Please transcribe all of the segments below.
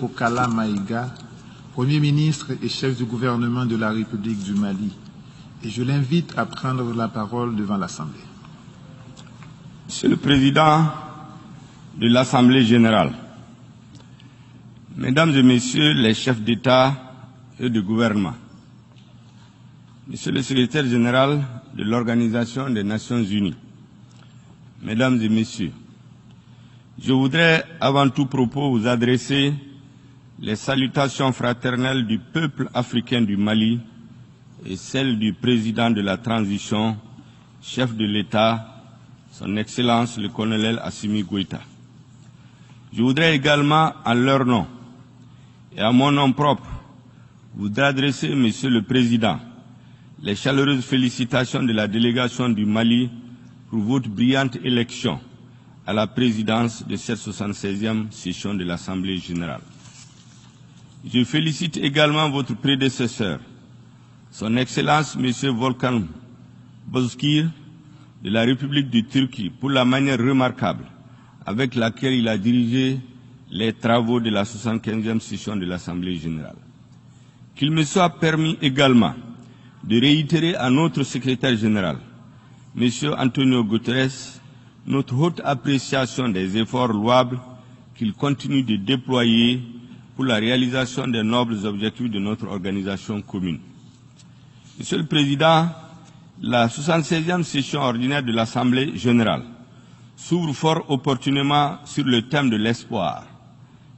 Kokala Maïga, Premier ministre et chef du gouvernement de la République du Mali, et je l'invite à prendre la parole devant l'Assemblée. Monsieur le Président de l'Assemblée générale, Mesdames et Messieurs les chefs d'État et de gouvernement, Monsieur le Secrétaire général de l'Organisation des Nations Unies, Mesdames et Messieurs, je voudrais avant tout propos vous adresser les salutations fraternelles du peuple africain du Mali et celles du président de la transition, chef de l'État, son Excellence le colonel Assimi Goïta. Je voudrais également, en leur nom et à mon nom propre, vous adresser, Monsieur le Président, les chaleureuses félicitations de la délégation du Mali pour votre brillante élection à la présidence de cette 76e session de l'Assemblée générale. Je félicite également votre prédécesseur, son Excellence M. Volkan Bozkır de la République de Turquie, pour la manière remarquable avec laquelle il a dirigé les travaux de la 75e session de l'Assemblée générale. Qu'il me soit permis également de réitérer à notre secrétaire général, M. Antonio Guterres, notre haute appréciation des efforts louables qu'il continue de déployer pour la réalisation des nobles objectifs de notre organisation commune. Monsieur le Président, la 76e session ordinaire de l'Assemblée générale s'ouvre fort opportunément sur le thème de l'espoir.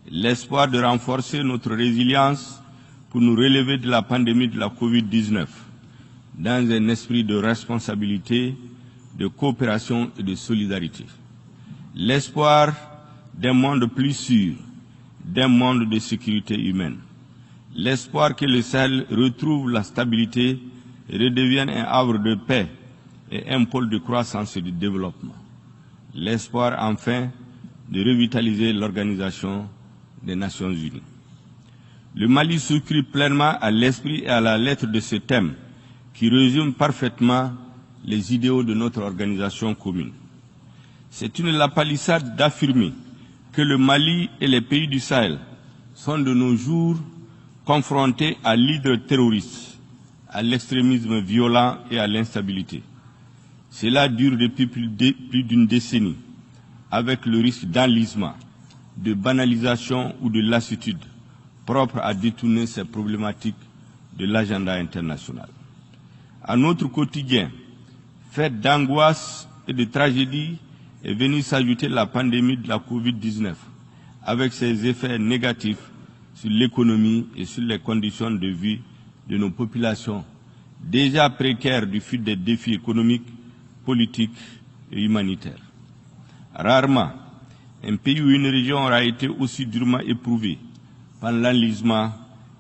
L'espoir de renforcer notre résilience pour nous relever de la pandémie de la Covid-19 dans un esprit de responsabilité, de coopération et de solidarité. L'espoir d'un monde plus sûr, d'un monde de sécurité humaine. L'espoir que le Sahel retrouve la stabilité et redevienne un havre de paix et un pôle de croissance et de développement. L'espoir, enfin, de revitaliser l'Organisation des Nations Unies. Le Mali souscrit pleinement à l'esprit et à la lettre de ce thème qui résume parfaitement les idéaux de notre organisation commune. C'est une lapalissade d'affirmer que le Mali et les pays du Sahel sont de nos jours confrontés à l'hydre terroriste, à l'extrémisme violent et à l'instabilité. Cela dure depuis plus d'une décennie, avec le risque d'enlisement, de banalisation ou de lassitude propre à détourner ces problématiques de l'agenda international. À notre quotidien, fait d'angoisse et de tragédie, est venue s'ajouter la pandémie de la Covid-19, avec ses effets négatifs sur l'économie et sur les conditions de vie de nos populations, déjà précaires du fait des défis économiques, politiques et humanitaires. Rarement, un pays ou une région aura été aussi durement éprouvée par l'enlisement,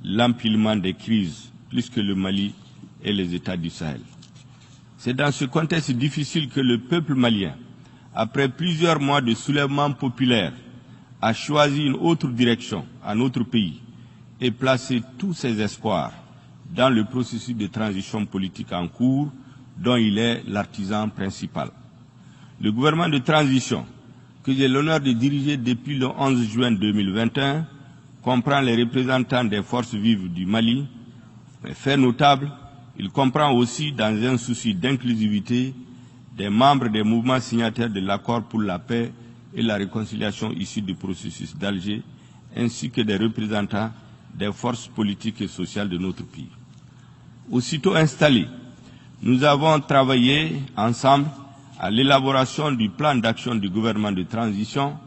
l'empilement des crises, plus que le Mali et les États du Sahel. C'est dans ce contexte difficile que le peuple malien, après plusieurs mois de soulèvement populaire, a choisi une autre direction à notre pays et placé tous ses espoirs dans le processus de transition politique en cours dont il est l'artisan principal. Le gouvernement de transition, que j'ai l'honneur de diriger depuis le 11 juin 2021, comprend les représentants des forces vives du Mali. Fait notable, il comprend aussi, dans un souci d'inclusivité, des membres des mouvements signataires de l'accord pour la paix et la réconciliation issus du processus d'Alger, ainsi que des représentants des forces politiques et sociales de notre pays. Aussitôt installés, nous avons travaillé ensemble à l'élaboration du plan d'action du gouvernement de transition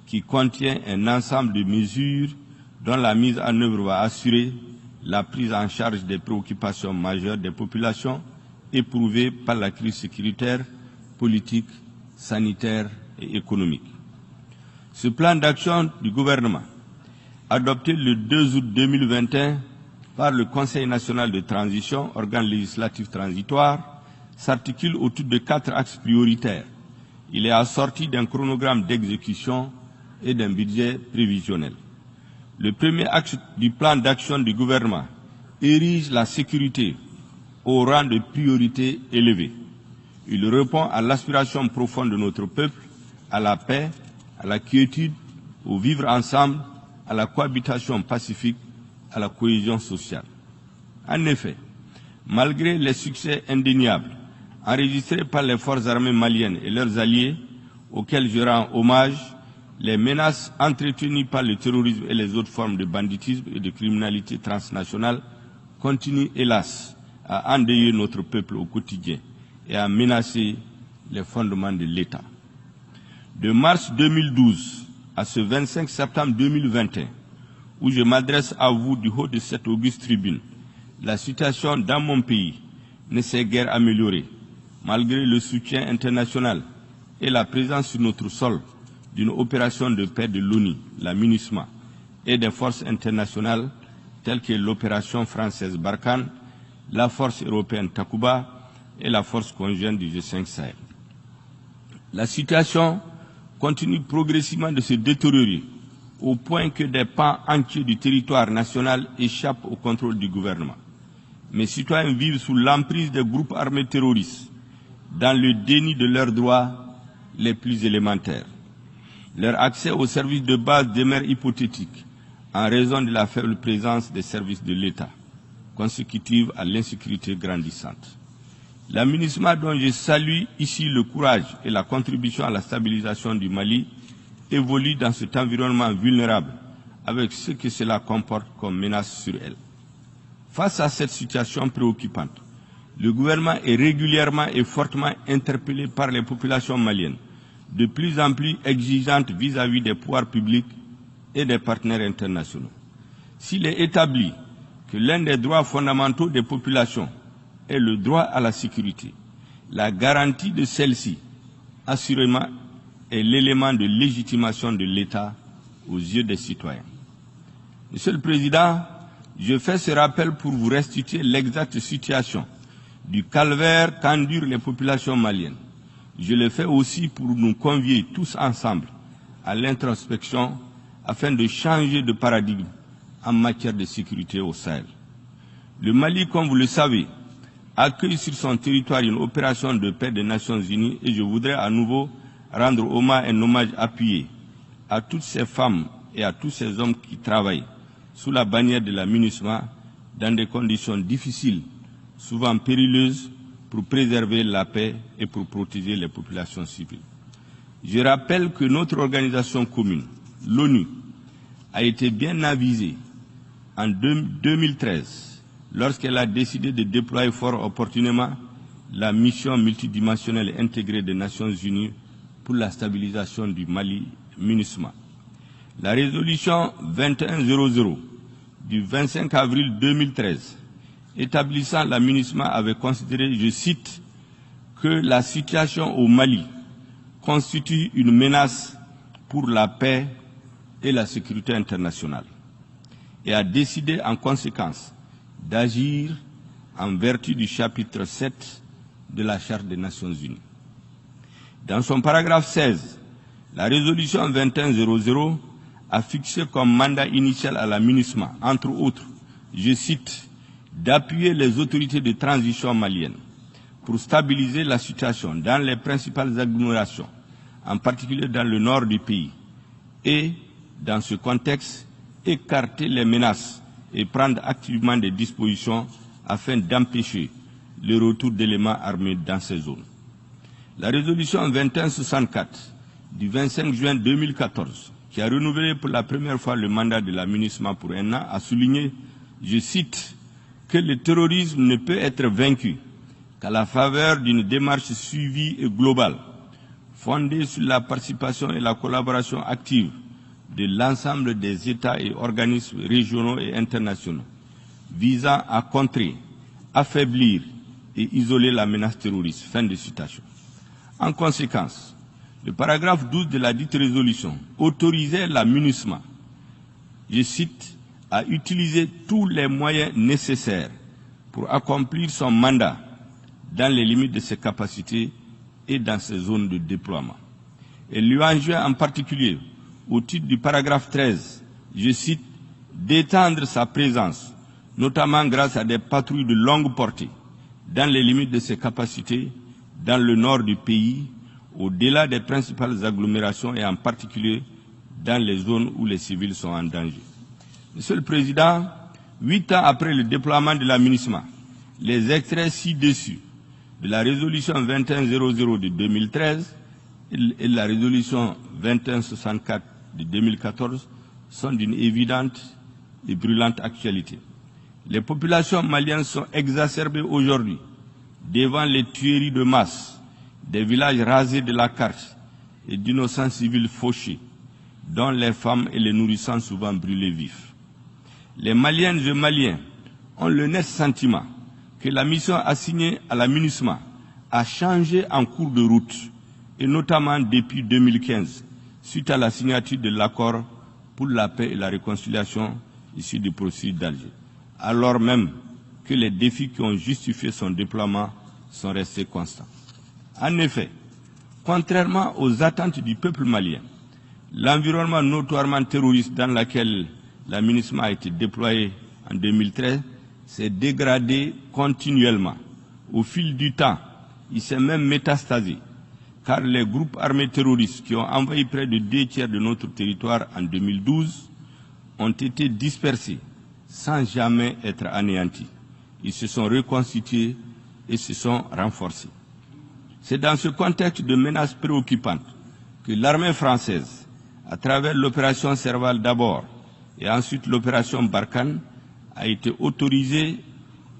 qui contient un ensemble de mesures dont la mise en œuvre va assurer la prise en charge des préoccupations majeures des populations éprouvées par la crise sécuritaire, politique, sanitaire et économique. Ce plan d'action du gouvernement, adopté le 2 août 2021 par le Conseil national de transition, organe législatif transitoire, s'articule autour de 4 axes prioritaires. Il est assorti d'un chronogramme d'exécution et d'un budget prévisionnel. Le premier axe du plan d'action du gouvernement érige la sécurité au rang de priorité élevée. Il répond à l'aspiration profonde de notre peuple, à la paix, à la quiétude, au vivre ensemble, à la cohabitation pacifique, à la cohésion sociale. En effet, malgré les succès indéniables enregistrés par les forces armées maliennes et leurs alliés, auxquels je rends hommage, les menaces entretenues par le terrorisme et les autres formes de banditisme et de criminalité transnationale continuent, hélas, à endeuiller notre peuple au quotidien et à menacer les fondements de l'État. De mars 2012 à ce 25 septembre 2021, où je m'adresse à vous du haut de cette auguste tribune, la situation dans mon pays ne s'est guère améliorée, malgré le soutien international et la présence sur notre sol d'une opération de paix de l'ONU, la MINUSMA, et des forces internationales telles que l'opération française Barkhane, la force européenne Takuba et la force conjointe du G5 Sahel. La situation continue progressivement de se détériorer au point que des pans entiers du territoire national échappent au contrôle du gouvernement. Mes citoyens vivent sous l'emprise des groupes armés terroristes, dans le déni de leurs droits les plus élémentaires. Leur accès aux services de base demeure hypothétique en raison de la faible présence des services de l'État, consécutive à l'insécurité grandissante. La MINUSMA, dont je salue ici le courage et la contribution à la stabilisation du Mali, évolue dans cet environnement vulnérable avec ce que cela comporte comme menace sur elle. Face à cette situation préoccupante, le gouvernement est régulièrement et fortement interpellé par les populations maliennes, de plus en plus exigeantes vis-à-vis des pouvoirs publics et des partenaires internationaux. S'il est établi que l'un des droits fondamentaux des populations est le droit à la sécurité, la garantie de celle-ci, assurément, est l'élément de légitimation de l'État aux yeux des citoyens. Monsieur le Président, je fais ce rappel pour vous restituer l'exacte situation du calvaire qu'endurent les populations maliennes. Je le fais aussi pour nous convier tous ensemble à l'introspection afin de changer de paradigme en matière de sécurité au Sahel. Le Mali, comme vous le savez, accueille sur son territoire une opération de paix des Nations Unies et je voudrais à nouveau rendre un hommage appuyé à toutes ces femmes et à tous ces hommes qui travaillent sous la bannière de la MINUSMA dans des conditions difficiles, souvent périlleuses, pour préserver la paix et pour protéger les populations civiles. Je rappelle que notre organisation commune, l'ONU, a été bien avisée en 2013 lorsqu'elle a décidé de déployer fort opportunément la mission multidimensionnelle intégrée des Nations Unies pour la stabilisation du Mali, MINUSMA. La résolution 2100 du 25 avril 2013 établissant la MINUSMA avait considéré, je cite, que la situation au Mali constitue une menace pour la paix et la sécurité internationale et a décidé en conséquence d'agir en vertu du chapitre 7 de la Charte des Nations Unies. Dans son paragraphe 16, la résolution 2100 a fixé comme mandat initial à la MINUSMA, entre autres, je cite, d'appuyer les autorités de transition maliennes pour stabiliser la situation dans les principales agglomérations, en particulier dans le nord du pays, et, dans ce contexte, écarter les menaces et prendre activement des dispositions afin d'empêcher le retour d'éléments armés dans ces zones. La résolution 2164 du 25 juin 2014, qui a renouvelé pour la première fois le mandat de la MINUSMA pour un an, a souligné, je cite, que le terrorisme ne peut être vaincu qu'à la faveur d'une démarche suivie et globale, fondée sur la participation et la collaboration active de l'ensemble des États et organismes régionaux et internationaux, visant à contrer, affaiblir et isoler la menace terroriste. Fin de citation. En conséquence, le paragraphe 12 de la dite résolution autorisait la MINUSMA, je cite, à utiliser tous les moyens nécessaires pour accomplir son mandat dans les limites de ses capacités et dans ses zones de déploiement. Elle lui enjoint en particulier, au titre du paragraphe 13, je cite, d'étendre sa présence, notamment grâce à des patrouilles de longue portée, dans les limites de ses capacités, dans le nord du pays, au-delà des principales agglomérations et en particulier dans les zones où les civils sont en danger. Monsieur le Président, 8 ans après le déploiement de la MINUSMA, les extraits ci-dessus de la résolution 2100 de 2013 et de la résolution 2164 de 2014 sont d'une évidente et brûlante actualité. Les populations maliennes sont exacerbées aujourd'hui devant les tueries de masse, des villages rasés de la carte et d'innocents civils fauchés, dont les femmes et les nourrissants souvent brûlés vifs. Les Maliennes et Maliens ont le net sentiment que la mission assignée à la MINUSMA a changé en cours de route, et notamment depuis 2015, suite à la signature de l'accord pour la paix et la réconciliation issu du processus d'Alger, alors même que les défis qui ont justifié son déploiement sont restés constants. En effet, contrairement aux attentes du peuple malien, l'environnement notoirement terroriste dans lequel la MINUSMA a été déployée en 2013 s'est dégradé continuellement. Au fil du temps, il s'est même métastasé, car les groupes armés terroristes qui ont envahi près de 2 tiers de notre territoire en 2012 ont été dispersés sans jamais être anéantis. Ils se sont reconstitués et se sont renforcés. C'est dans ce contexte de menaces préoccupantes que l'armée française, à travers l'opération Serval d'abord et ensuite l'opération Barkhane, a été autorisée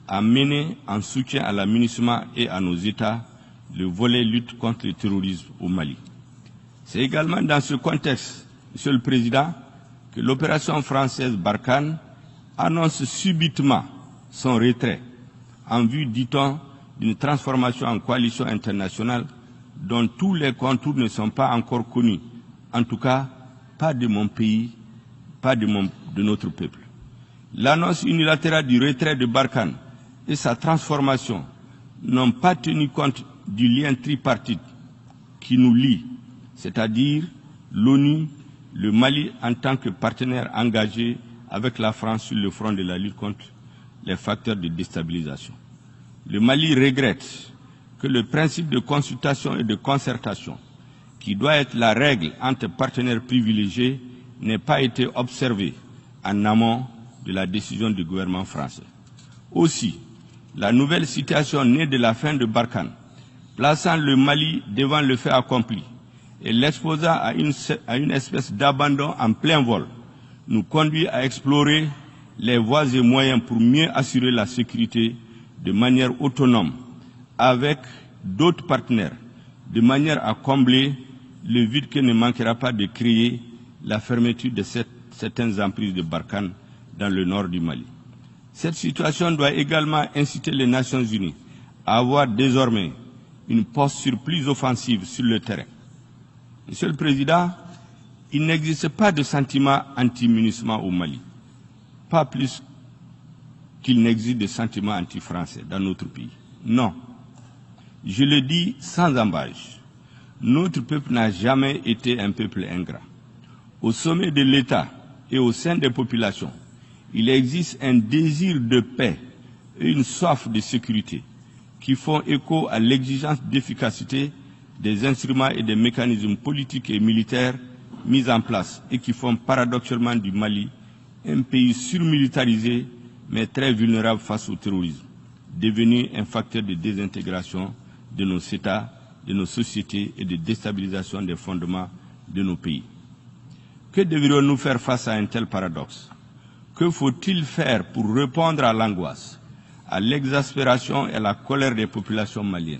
à mener en soutien à la MINUSMA et à nos États le volet lutte contre le terrorisme au Mali. C'est également dans ce contexte, Monsieur le Président, que l'opération française Barkhane annonce subitement son retrait en vue, dit-on, d'une transformation en coalition internationale dont tous les contours ne sont pas encore connus, en tout cas pas de mon pays, pas de notre peuple. L'annonce unilatérale du retrait de Barkhane et sa transformation n'ont pas tenu compte du lien tripartite qui nous lie, c'est-à-dire l'ONU, le Mali en tant que partenaire engagé avec la France sur le front de la lutte contre les facteurs de déstabilisation. Le Mali regrette que le principe de consultation et de concertation, qui doit être la règle entre partenaires privilégiés, n'ait pas été observé en amont de la décision du gouvernement français. Aussi, la nouvelle situation née de la fin de Barkhane, plaçant le Mali devant le fait accompli et l'exposant à une espèce d'abandon en plein vol, nous conduit à explorer les voies et moyens pour mieux assurer la sécurité de manière autonome avec d'autres partenaires, de manière à combler le vide que ne manquera pas de créer la fermeture de certaines emprises de Barkhane dans le nord du Mali. Cette situation doit également inciter les Nations Unies à avoir désormais une posture plus offensive sur le terrain. Monsieur le Président, il n'existe pas de sentiment anti-MINUSMA au Mali, pas plus qu'il n'existe de sentiment anti-français dans notre pays. Non. Je le dis sans embâche. Notre peuple n'a jamais été un peuple ingrat. Au sommet de l'État et au sein des populations, il existe un désir de paix et une soif de sécurité qui font écho à l'exigence d'efficacité des instruments et des mécanismes politiques et militaires mis en place et qui font paradoxalement du Mali un pays surmilitarisé mais très vulnérable face au terrorisme, devenu un facteur de désintégration de nos États, de nos sociétés et de déstabilisation des fondements de nos pays. Que devrions-nous faire face à un tel paradoxe? Que faut-il faire pour répondre à l'angoisse, à l'exaspération et à la colère des populations maliennes?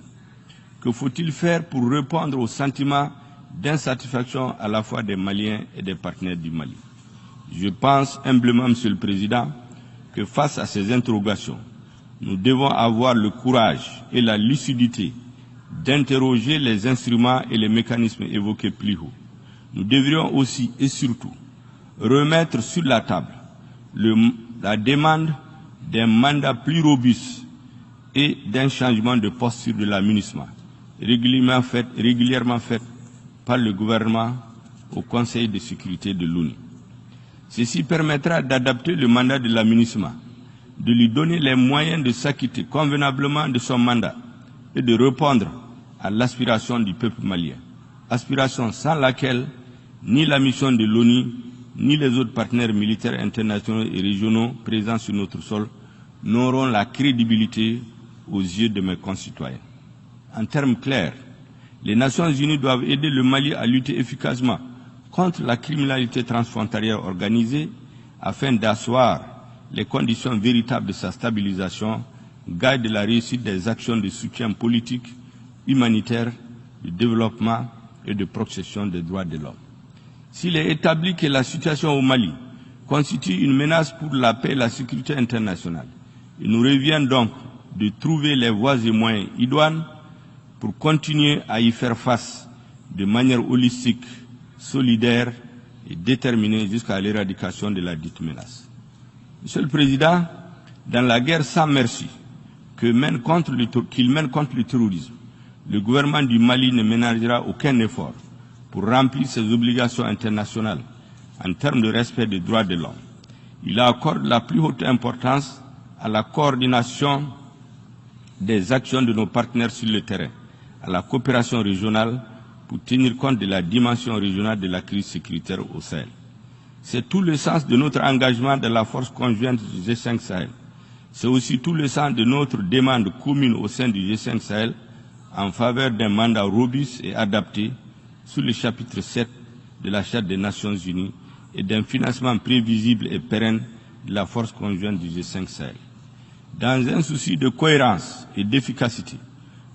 Que faut-il faire pour répondre au sentiment d'insatisfaction à la fois des Maliens et des partenaires du Mali? Je pense humblement, Monsieur le Président, que face à ces interrogations, nous devons avoir le courage et la lucidité d'interroger les instruments et les mécanismes évoqués plus haut. Nous devrions aussi et surtout remettre sur la table la demande d'un mandat plus robuste et d'un changement de posture de la MINUSMA, régulièrement fait par le gouvernement au Conseil de sécurité de l'ONU. Ceci permettra d'adapter le mandat de la MINUSMA, de lui donner les moyens de s'acquitter convenablement de son mandat et de répondre à l'aspiration du peuple malien, aspiration sans laquelle ni la mission de l'ONU ni les autres partenaires militaires internationaux et régionaux présents sur notre sol n'auront la crédibilité aux yeux de mes concitoyens. En termes clairs, les Nations Unies doivent aider le Mali à lutter efficacement contre la criminalité transfrontalière organisée afin d'asseoir les conditions véritables de sa stabilisation, gage de la réussite des actions de soutien politique, humanitaire, de développement et de protection des droits de l'homme. S'il est établi que la situation au Mali constitue une menace pour la paix et la sécurité internationale, il nous revient donc de trouver les voies et moyens idoines pour continuer à y faire face de manière holistique, solidaire et déterminée jusqu'à l'éradication de la dite menace. Monsieur le Président, dans la guerre sans merci qu'il mène contre le terrorisme, le gouvernement du Mali ne ménagera aucun effort pour remplir ses obligations internationales en termes de respect des droits de l'homme. Il accorde la plus haute importance à la coordination des actions de nos partenaires sur le terrain, à la coopération régionale pour tenir compte de la dimension régionale de la crise sécuritaire au Sahel. C'est tout le sens de notre engagement de la force conjointe du G5 Sahel. C'est aussi tout le sens de notre demande commune au sein du G5 Sahel en faveur d'un mandat robuste et adapté sous le chapitre 7 de la Charte des Nations Unies et d'un financement prévisible et pérenne de la force conjointe du G5 Sahel. Dans un souci de cohérence et d'efficacité,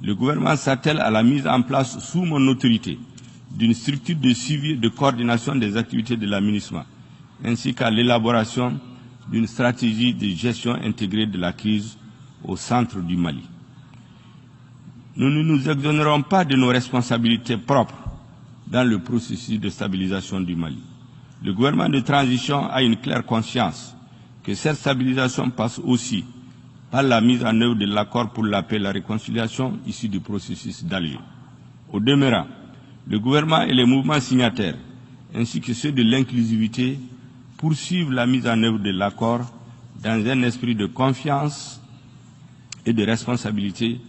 le gouvernement s'attelle à la mise en place sous mon autorité d'une structure de suivi et de coordination des activités de l'aménagement, ainsi qu'à l'élaboration d'une stratégie de gestion intégrée de la crise au centre du Mali. Nous ne nous exonérons pas de nos responsabilités propres dans le processus de stabilisation du Mali. Le gouvernement de transition a une claire conscience que cette stabilisation passe aussi par la mise en œuvre de l'accord pour la paix et la réconciliation issu du processus d'Alger. Au demeurant, le gouvernement et les mouvements signataires, ainsi que ceux de l'inclusivité, poursuivent la mise en œuvre de l'accord dans un esprit de confiance et de responsabilité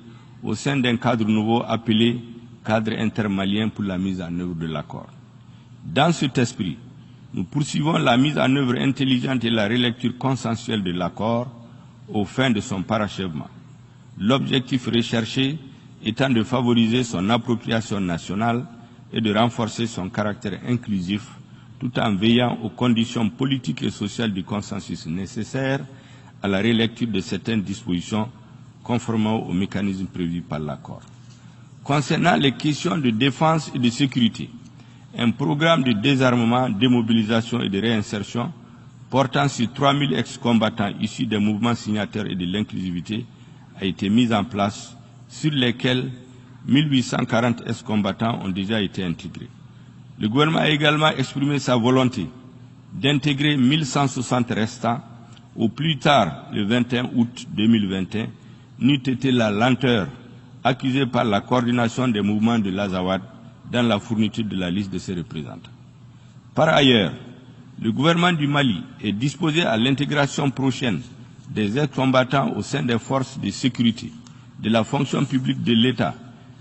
au sein d'un cadre nouveau appelé cadre intermalien pour la mise en œuvre de l'accord. Dans cet esprit, nous poursuivons la mise en œuvre intelligente et la relecture consensuelle de l'accord aux fins de son parachèvement. L'objectif recherché étant de favoriser son appropriation nationale et de renforcer son caractère inclusif tout en veillant aux conditions politiques et sociales du consensus nécessaires à la relecture de certaines dispositions conformément aux mécanismes prévus par l'accord. Concernant les questions de défense et de sécurité, un programme de désarmement, démobilisation et de réinsertion portant sur 3000 ex-combattants issus des mouvements signataires et de l'inclusivité a été mis en place, sur lesquels 1840 ex-combattants ont déjà été intégrés. Le gouvernement a également exprimé sa volonté d'intégrer 1160 restants au plus tard le 21 août 2021, n'eût été la lenteur accusée par la coordination des mouvements de l'Azawad dans la fourniture de la liste de ses représentants. Par ailleurs, le gouvernement du Mali est disposé à l'intégration prochaine des ex-combattants au sein des forces de sécurité, de la fonction publique de l'État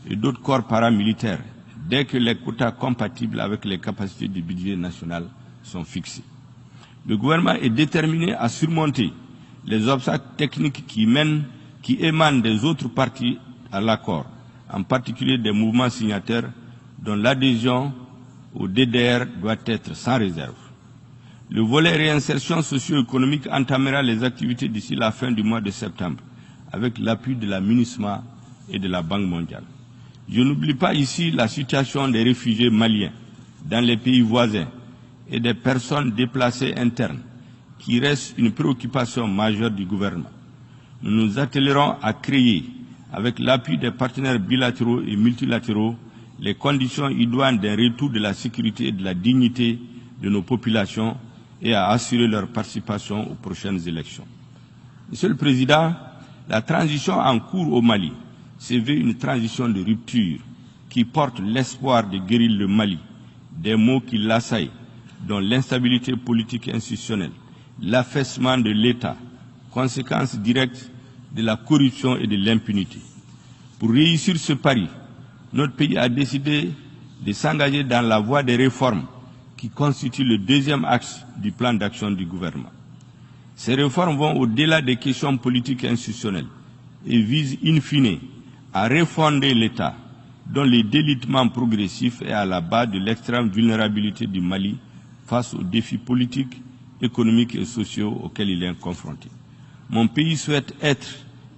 et d'autres corps paramilitaires dès que les quotas compatibles avec les capacités du budget national sont fixés. Le gouvernement est déterminé à surmonter les obstacles techniques qui émanent des autres parties à l'accord, en particulier des mouvements signataires dont l'adhésion au DDR doit être sans réserve. Le volet réinsertion socio-économique entamera les activités d'ici la fin du mois de septembre, avec l'appui de la MINUSMA et de la Banque mondiale. Je n'oublie pas ici la situation des réfugiés maliens dans les pays voisins et des personnes déplacées internes, qui reste une préoccupation majeure du gouvernement. Nous nous attellerons à créer, avec l'appui des partenaires bilatéraux et multilatéraux, les conditions idoines d'un retour de la sécurité et de la dignité de nos populations et à assurer leur participation aux prochaines élections. Monsieur le Président, la transition en cours au Mali se veut une transition de rupture qui porte l'espoir de guérir le Mali des maux qui l'assaillent, dont l'instabilité politique et institutionnelle, l'affaissement de l'État, conséquences directes de la corruption et de l'impunité. Pour réussir ce pari, notre pays a décidé de s'engager dans la voie des réformes qui constitue le deuxième axe du plan d'action du gouvernement. Ces réformes vont au-delà des questions politiques et institutionnelles et visent in fine à refonder l'État dont le délitement progressif est à la base de l'extrême vulnérabilité du Mali face aux défis politiques, économiques et sociaux auxquels il est confronté. Mon pays souhaite être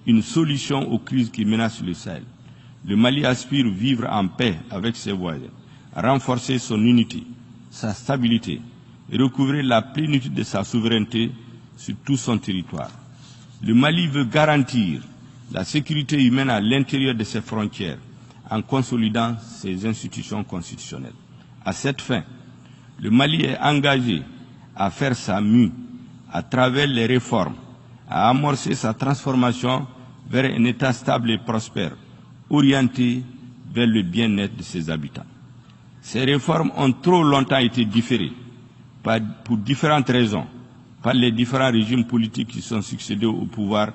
une solution aux crises qui menacent le Sahel. Le Mali aspire à vivre en paix avec ses voisins, à renforcer son unité, sa stabilité et recouvrer la plénitude de sa souveraineté sur tout son territoire. Le Mali veut garantir la sécurité humaine à l'intérieur de ses frontières en consolidant ses institutions constitutionnelles. À cette fin, le Mali est engagé à faire sa mue à travers les réformes, à amorcer sa transformation vers un État stable et prospère, orienté vers le bien-être de ses habitants. Ces réformes ont trop longtemps été différées, pour différentes raisons, par les différents régimes politiques qui sont succédés au pouvoir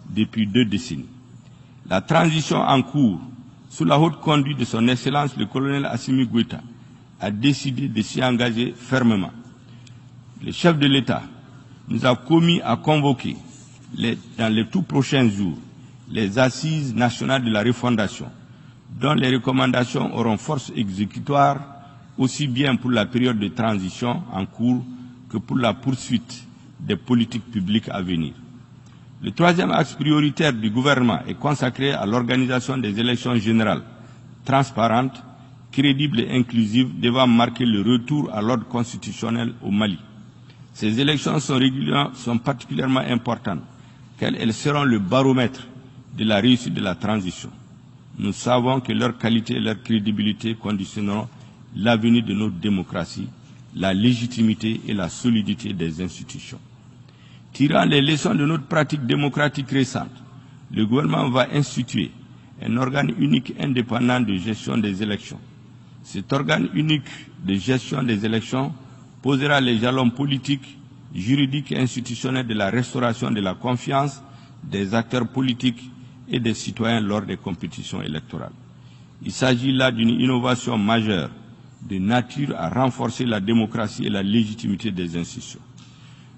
depuis 2 décennies. La transition en cours, sous la haute conduite de son Excellence le colonel Assimi Goïta, a décidé de s'y engager fermement. Le chef de l'État nous a commis à convoquer, dans les tout prochains jours, les assises nationales de la refondation, dont les recommandations auront force exécutoire aussi bien pour la période de transition en cours que pour la poursuite des politiques publiques à venir. Le troisième axe prioritaire du gouvernement est consacré à l'organisation des élections générales, transparentes, crédibles et inclusives, devant marquer le retour à l'ordre constitutionnel au Mali. Ces élections sont particulièrement importantes, car elles seront le baromètre de la réussite de la transition. Nous savons que leur qualité et leur crédibilité conditionneront l'avenir de notre démocratie, la légitimité et la solidité des institutions. Tirant les leçons de notre pratique démocratique récente, le gouvernement va instituer un organe unique indépendant de gestion des élections. Cet organe unique de gestion des élections posera les jalons politiques, juridiques et institutionnels de la restauration de la confiance des acteurs politiques et des citoyens lors des compétitions électorales. Il s'agit là d'une innovation majeure de nature à renforcer la démocratie et la légitimité des institutions.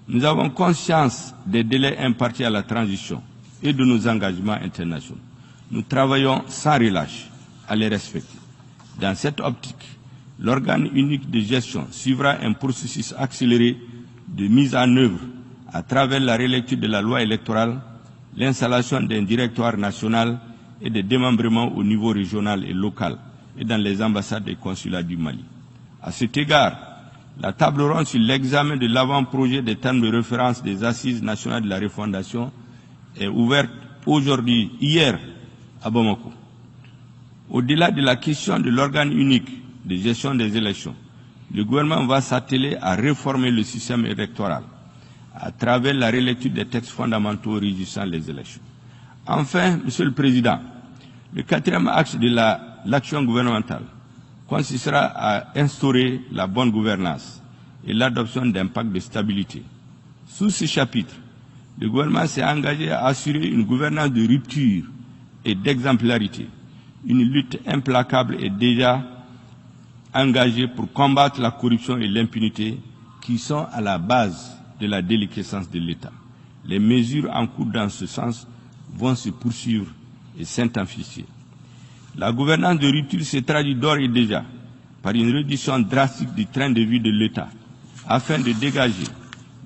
Nous avons conscience des délais impartis à la transition et de nos engagements internationaux. Nous travaillons sans relâche à les respecter. Dans cette optique, l'organe unique de gestion suivra un processus accéléré de mise en œuvre à travers la relecture de la loi électorale, l'installation d'un directoire national et des démembrements au niveau régional et local et dans les ambassades et consulats du Mali. À cet égard, la table ronde sur l'examen de l'avant-projet des termes de référence des assises nationales de la refondation est ouverte hier à Bamako. Au-delà de la question de l'organe unique de gestion des élections, le gouvernement va s'atteler à réformer le système électoral à travers la relecture des textes fondamentaux régissant les élections. Enfin, Monsieur le Président, le quatrième axe de l'action gouvernementale consistera à instaurer la bonne gouvernance et l'adoption d'un pacte de stabilité. Sous ce chapitre, le gouvernement s'est engagé à assurer une gouvernance de rupture et d'exemplarité. Une lutte implacable est déjà engagée pour combattre la corruption et l'impunité qui sont à la base de la déliquescence de l'État. Les mesures en cours dans ce sens vont se poursuivre et s'intensifier. La gouvernance de rupture se traduit d'ores et déjà par une réduction drastique du train de vie de l'État afin de dégager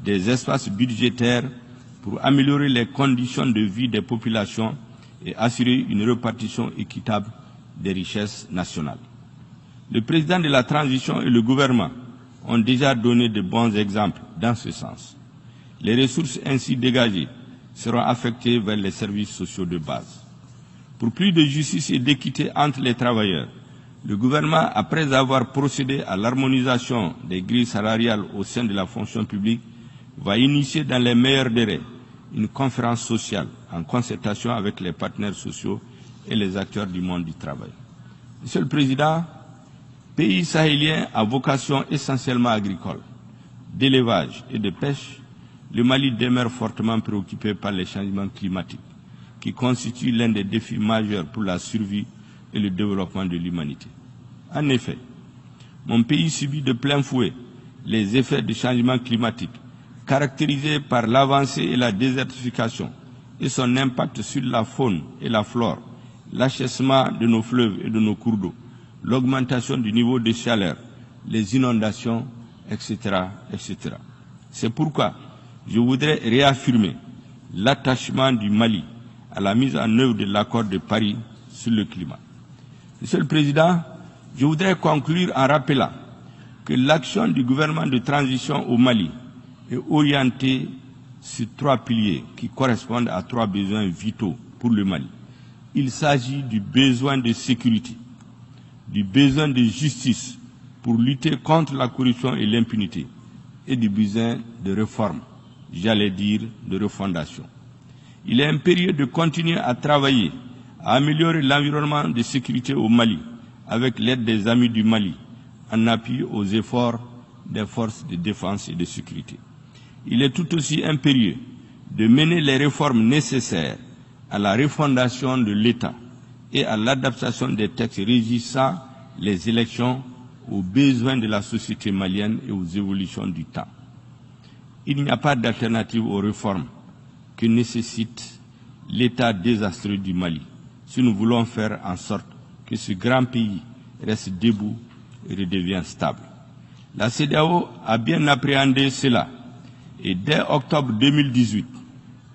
des espaces budgétaires pour améliorer les conditions de vie des populations et assurer une répartition équitable des richesses nationales. Le président de la transition et le gouvernement ont déjà donné de bons exemples dans ce sens. Les ressources ainsi dégagées seront affectées vers les services sociaux de base. Pour plus de justice et d'équité entre les travailleurs, le gouvernement, après avoir procédé à l'harmonisation des grilles salariales au sein de la fonction publique, va initier dans les meilleurs délais une conférence sociale en concertation avec les partenaires sociaux et les acteurs du monde du travail. Monsieur le Président, pays sahélien à vocation essentiellement agricole, d'élevage et de pêche, le Mali demeure fortement préoccupé par les changements climatiques, qui constituent l'un des défis majeurs pour la survie et le développement de l'humanité. En effet, mon pays subit de plein fouet les effets du changement climatique, caractérisé par l'avancée et la désertification et son impact sur la faune et la flore, l'achèvement de nos fleuves et de nos cours d'eau, l'augmentation du niveau de chaleur, les inondations, etc., etc. C'est pourquoi je voudrais réaffirmer l'attachement du Mali à la mise en œuvre de l'accord de Paris sur le climat. Monsieur le Président, je voudrais conclure en rappelant que l'action du gouvernement de transition au Mali est orientée sur 3 piliers qui correspondent à 3 besoins vitaux pour le Mali. Il s'agit du besoin de sécurité, du besoin de justice pour lutter contre la corruption et l'impunité, et du besoin de réforme, j'allais dire de refondation. Il est impérieux de continuer à travailler, à améliorer l'environnement de sécurité au Mali, avec l'aide des amis du Mali, en appui aux efforts des forces de défense et de sécurité. Il est tout aussi impérieux de mener les réformes nécessaires à la refondation de l'État et à l'adaptation des textes régissant les élections aux besoins de la société malienne et aux évolutions du temps. Il n'y a pas d'alternative aux réformes que nécessite l'état désastreux du Mali si nous voulons faire en sorte que ce grand pays reste debout et redevienne stable. La CEDEAO a bien appréhendé cela et dès octobre 2018,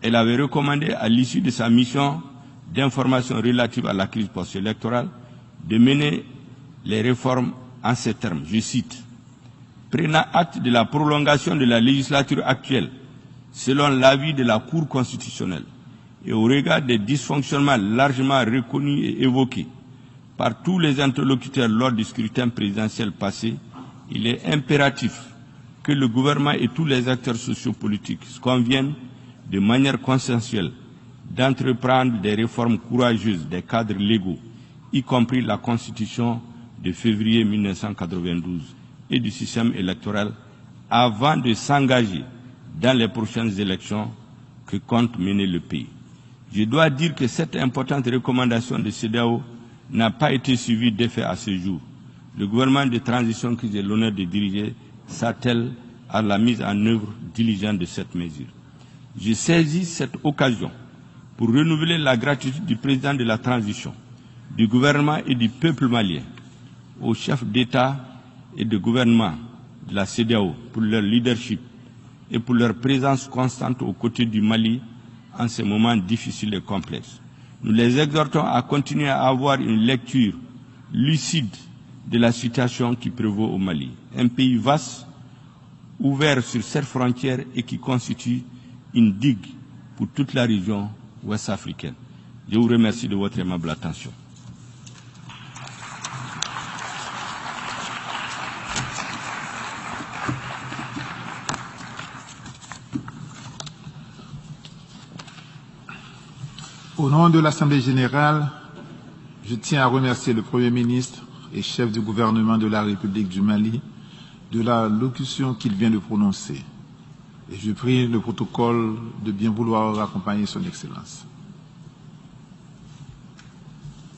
elle avait recommandé à l'issue de sa mission d'information relative à la crise post-électorale de mener les réformes en ces termes, je cite, « Prenant acte de la prolongation de la législature actuelle, selon l'avis de la Cour constitutionnelle, et au regard des dysfonctionnements largement reconnus et évoqués par tous les interlocuteurs lors du scrutin présidentiel passé, il est impératif que le gouvernement et tous les acteurs sociopolitiques conviennent de manière consensuelle d'entreprendre des réformes courageuses des cadres légaux, y compris la Constitution de février 1992 et du système électoral, avant de s'engager dans les prochaines élections que compte mener le pays. Je dois dire que cette importante recommandation de CEDEAO n'a pas été suivie d'effet à ce jour. Le gouvernement de transition que j'ai l'honneur de diriger s'attelle à la mise en œuvre diligente de cette mesure. Je saisis cette occasion pour renouveler la gratitude du président de la transition, du gouvernement et du peuple malien, aux chefs d'État et de gouvernement de la CEDEAO pour leur leadership et pour leur présence constante aux côtés du Mali en ces moments difficiles et complexes. Nous les exhortons à continuer à avoir une lecture lucide de la situation qui prévaut au Mali, un pays vaste, ouvert sur 7 frontières et qui constitue une digue pour toute la région ouest africaine. Je vous remercie de votre aimable attention. Au nom de l'Assemblée générale, je tiens à remercier le Premier ministre et chef du gouvernement de la République du Mali de la locution qu'il vient de prononcer. Et je prie le protocole de bien vouloir accompagner son Excellence.